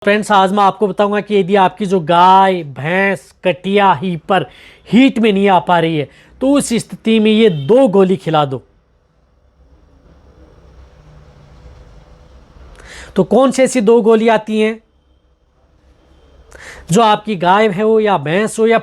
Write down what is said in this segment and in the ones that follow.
Friends, आज मैं आपको बताऊंगा कि यदि आपकी जो गाय भैंस कटिया हीपर हीट में नहीं आ पा रही है तो उस स्थिति में ये 2 गोली खिला दो। तो कौन सी ऐसी 2 गोली आती हैं जो आपकी गाय है हो या भैंस हो या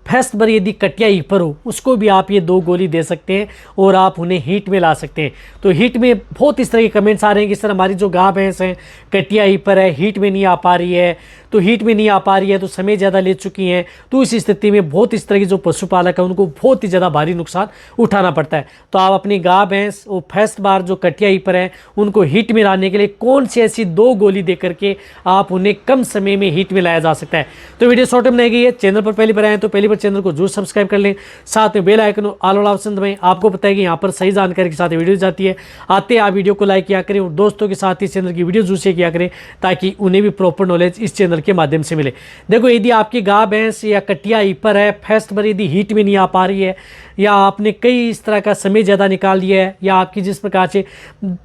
फेस्ट पर यदि कटिया हीपर हो उसको भी आप ये 2 गोली दे सकते हैं और आप उन्हें हीट में ला सकते हैं। तो हीट में बहुत इस तरह के कमेंट्स आ रहे हैं कि सर हमारी जो गाय भैंस है कटिया हीपर है हीट में नहीं आ पा रही है, तो हीट में नहीं आ पा रही है तो समय ज़्यादा ले चुकी हैं। तो इस स्थिति में बहुत इस तरह के जो पशुपालक है उनको बहुत ही ज़्यादा भारी नुकसान उठाना पड़ता है। तो आप अपनी गाय भैंस और फर्स्ट बार जो कटिया हीपर है उनको हीट में लाने के लिए कौन सी ऐसी 2 गोली दे करके आप उन्हें कम समय में हीट में लाया जा सकता है। तो वीडियो शॉर्ट में नहीं गई है, चैनल पर पहली बार आए तो पहली बार चैनल को जरूर सब्सक्राइब कर लें, साथ में बेल आइकन ऑल वाला ऑप्शन दबाएं। आपको पता है कि यहाँ पर सही जानकारी के साथ वीडियो जाती है। आते आप वीडियो को लाइक किया करें और दोस्तों के साथ इस चैनल की वीडियो जरूर शेयर किया करें ताकि उन्हें भी प्रॉपर नॉलेज इस चैनल के माध्यम से मिले। देखो, यदि आपकी गाय भैंस या कटिया हीपर है फर्स्ट पर यदि हीट में नहीं आ पा रही है या आपने कई इस तरह का समय ज़्यादा निकाल दिया है या आपकी जिस प्रकार से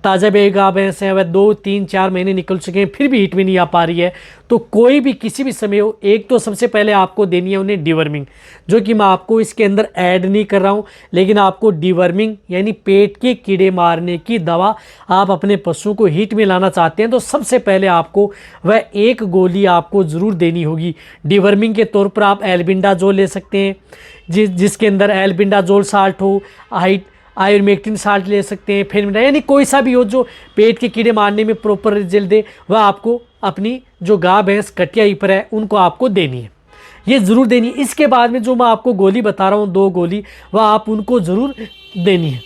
ताज़ा बेबी गाय भैंस है वह 2-3-4 महीने निकल चुके हैं फिर भी हीट में नहीं आ पा रही है, तो कोई भी किसी भी समय हो, एक तो सबसे पहले आपको देनी है उन्हें डिवर्मिंग, जो कि मैं आपको इसके अंदर ऐड नहीं कर रहा हूँ, लेकिन आपको डिवर्मिंग यानी पेट के कीड़े मारने की दवा आप अपने पशु को हीट में लाना चाहते हैं तो सबसे पहले आपको वह 1 गोली आपको ज़रूर देनी होगी। डिवर्मिंग के तौर पर आप एल्बिंडाजोल ले सकते हैं जिसके अंदर एल्बिंडाजोल साल्ट हो, आयुर्मेक्टिन साल्ट ले सकते हैं, फिर यानी कोई सा भी हो जो पेट के कीड़े मारने में प्रॉपर रिजल्ट दे वह आपको अपनी जो गाय भैंस कटिया हीपर है उनको आपको देनी है, ये ज़रूर देनी है। इसके बाद में जो मैं आपको गोली बता रहा हूँ 2 गोली वह आप उनको ज़रूर देनी है।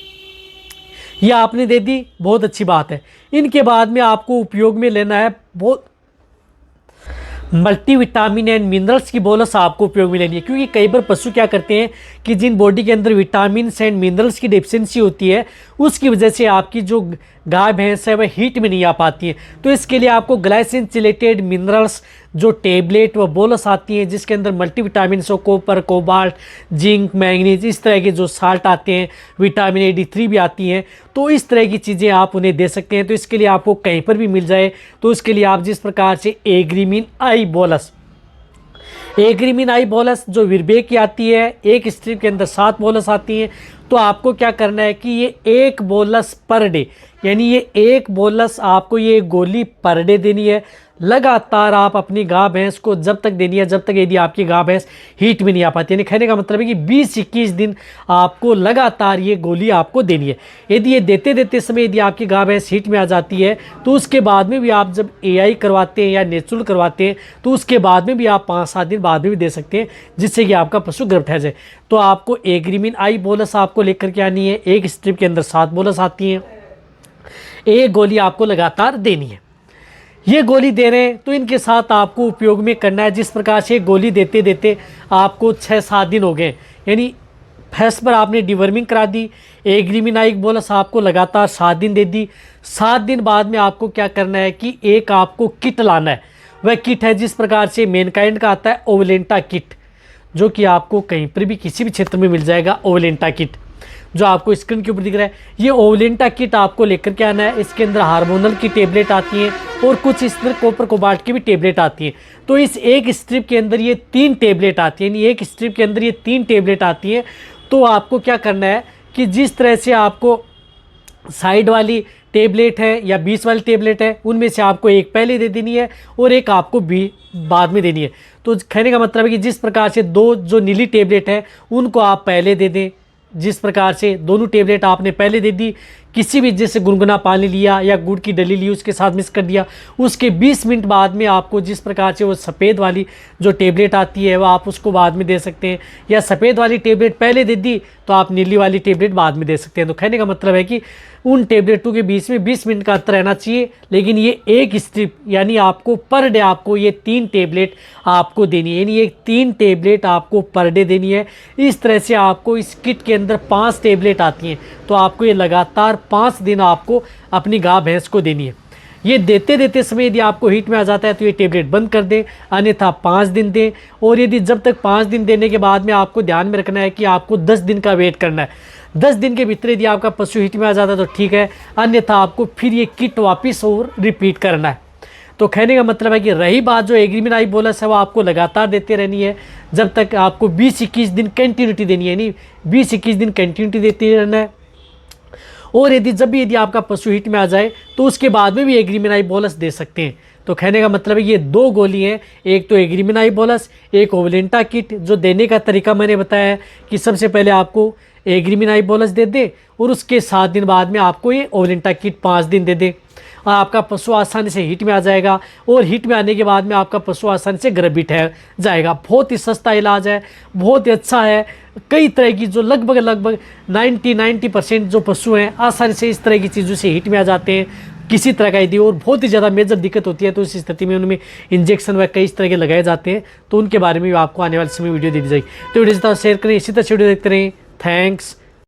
यह आपने दे दी, बहुत अच्छी बात है। इनके बाद में आपको उपयोग में लेना है बहुत मल्टीविटामिन एंड मिनरल्स की बोलस आपको उपयोग में लेनी है, क्योंकि कई बार पशु क्या करते हैं कि जिन बॉडी के अंदर विटामिन एंड मिनरल्स की डेफिशिएंसी होती है उसकी वजह से आपकी जो गाय भैंस है वह हीट में नहीं आ पाती है। तो इसके लिए आपको ग्लाइसिन चिलेटेड मिनरल्स जो टेबलेट व बोलस आती हैं जिसके अंदर मल्टीविटामिन हो, कॉपर, कोबाल्ट, जिंक, मैंगनीज, इस तरह के जो साल्ट आते हैं, विटामिन A, D3 भी आती हैं, तो इस तरह की चीज़ें आप उन्हें दे सकते हैं। तो इसके लिए आपको कहीं पर भी मिल जाए तो इसके लिए आप जिस प्रकार से एग्रीमिन आई बोलस जो विरबे की आती है, एक स्ट्रिप के अंदर 7 बोलस आती हैं, तो आपको क्या करना है कि ये 1 बोलस पर डे यानी ये 1 बोलस आपको ये गोली पर डे देनी है। लगातार आप अपनी गाय भैंस को जब तक देनी है जब तक यदि आपकी गाय भैंस हीट में नहीं आ पाती, यानी कहने का मतलब है कि 20-21 दिन आपको लगातार ये गोली आपको देनी है। यदि ये देते देते समय यदि आपकी गाय भैंस हीट में आ जाती है तो उसके बाद में भी आप जब AI करवाते हैं या नेचुरल करवाते हैं तो उसके बाद में भी आप 5-7 दिन बाद में भी दे सकते हैं जिससे कि आपका पशु गर्भ ठहर जाए। तो आपको एग्रीमिन आई बोलस आपको लेकर के आनी है, एक स्ट्रिप के अंदर 7 बोलस आती हैं, 1 गोली आपको लगातार देनी है। ये गोली दे रहे हैं तो इनके साथ आपको उपयोग में करना है। जिस प्रकार से गोली देते देते आपको 6-7 दिन हो गए, यानी फर्स्ट पर आपने डिवर्मिंग करा दी, एग्रीमिन आई बोलस आपको लगातार 7 दिन दे दी। 7 दिन बाद में आपको क्या करना है कि एक आपको किट लाना है। वह किट है जिस प्रकार से मैनकाइंड का आता है ओवलेंटा किट, जो कि आपको कहीं पर भी किसी भी क्षेत्र में मिल जाएगा। ओवलेंटा किट जो आपको स्क्रीन के ऊपर दिख रहा है, ये ओवलेंटा किट आपको लेकर के आना है। इसके अंदर हार्मोनल की टेबलेट आती हैं और कुछ इस तरह कॉपर कोबाल्ट की भी टेबलेट आती हैं। तो इस एक स्ट्रिप के अंदर ये 3 टेबलेट आती हैं, यानी एक स्ट्रिप के अंदर ये 3 टेबलेट आती हैं। तो आपको क्या करना है कि जिस तरह से आपको साइड वाली टेबलेट है या 20 वाली टेबलेट है उनमें से आपको एक पहले दे देनी है और एक आपको बाद में देनी है। तो कहने का मतलब है कि जिस प्रकार से 2 जो नीली टेबलेट है उनको आप पहले दे दें, जिस प्रकार से दोनों टेबलेट आपने पहले दे दी, किसी भी जैसे गुनगुना पानी लिया या गुड़ की डली ली उसके साथ मिक्स कर दिया, उसके 20 मिनट बाद में आपको जिस प्रकार से वो सफ़ेद वाली जो टेबलेट आती है वह आप उसको बाद में दे सकते हैं, या सफ़ेद वाली टेबलेट पहले दे दी तो आप नीली वाली टेबलेट बाद में दे सकते हैं। तो कहने का मतलब है कि उन टेबलेटों के बीच में 20 मिनट का अंतर रहना चाहिए, लेकिन ये एक स्ट्रिप यानी आपको पर डे आपको ये 3 टेबलेट आपको देनी है, यानी ये 3 टेबलेट आपको पर डे देनी है। इस तरह से आपको इस किट के अंदर 5 टेबलेट आती हैं, तो आपको ये लगातार 5 दिन आपको अपनी गाय भैंस को देनी है। ये देते देते समय यदि आपको हीट में आ जाता है तो ये टेबलेट बंद कर दें, अन्यथा 5 दिन दें। और यदि जब तक 5 दिन देने के बाद में आपको ध्यान में रखना है कि आपको 10 दिन का वेट करना है। 10 दिन के भीतर यदि आपका पशु हीट में आ जाता है तो ठीक है, अन्यथा आपको फिर ये किट वापस और रिपीट करना है। तो कहने का मतलब है कि रही बात जो एग्रीमिन आई बोलस है वो आपको लगातार देते रहनी है, जब तक आपको 20-21 दिन कंटिन्यूटी देनी है, नहीं 20-21 दिन कंटिन्यूटी देते रहना है। और यदि आपका पशु हिट में आ जाए तो उसके बाद में भी एग्रीमिनाई बोलस दे सकते हैं। तो कहने का मतलब है ये 2 गोली हैं, एक तो एग्रीमिनाई बोलस, एक ओवलेंटा किट। जो देने का तरीका मैंने बताया है कि सबसे पहले आपको एग्रीमिनाई बोलस दे दे और उसके 7 दिन बाद में आपको ये ओवलेंटा किट 5 दिन दे दे, और आपका पशु आसानी से हिट में आ जाएगा। और हिट में आने के बाद में आपका पशु आसानी से गर्भ भी ठहर जाएगा। बहुत ही सस्ता इलाज है, बहुत ही अच्छा है। कई तरह की जो लगभग 90% जो पशु हैं आसानी से इस तरह की चीज़ों से हिट में आ जाते हैं। किसी तरह का यदि और बहुत ही ज़्यादा मेजर दिक्कत होती है तो इस स्थिति में उनमें इंजेक्शन व कई तरह के लगाए जाते हैं, तो उनके बारे में भी आपको आने वाले समय वीडियो दी जाएगी। तो वीडियो जितना शेयर करें, इसी तरह से वीडियो देखते रहें। थैंक्स।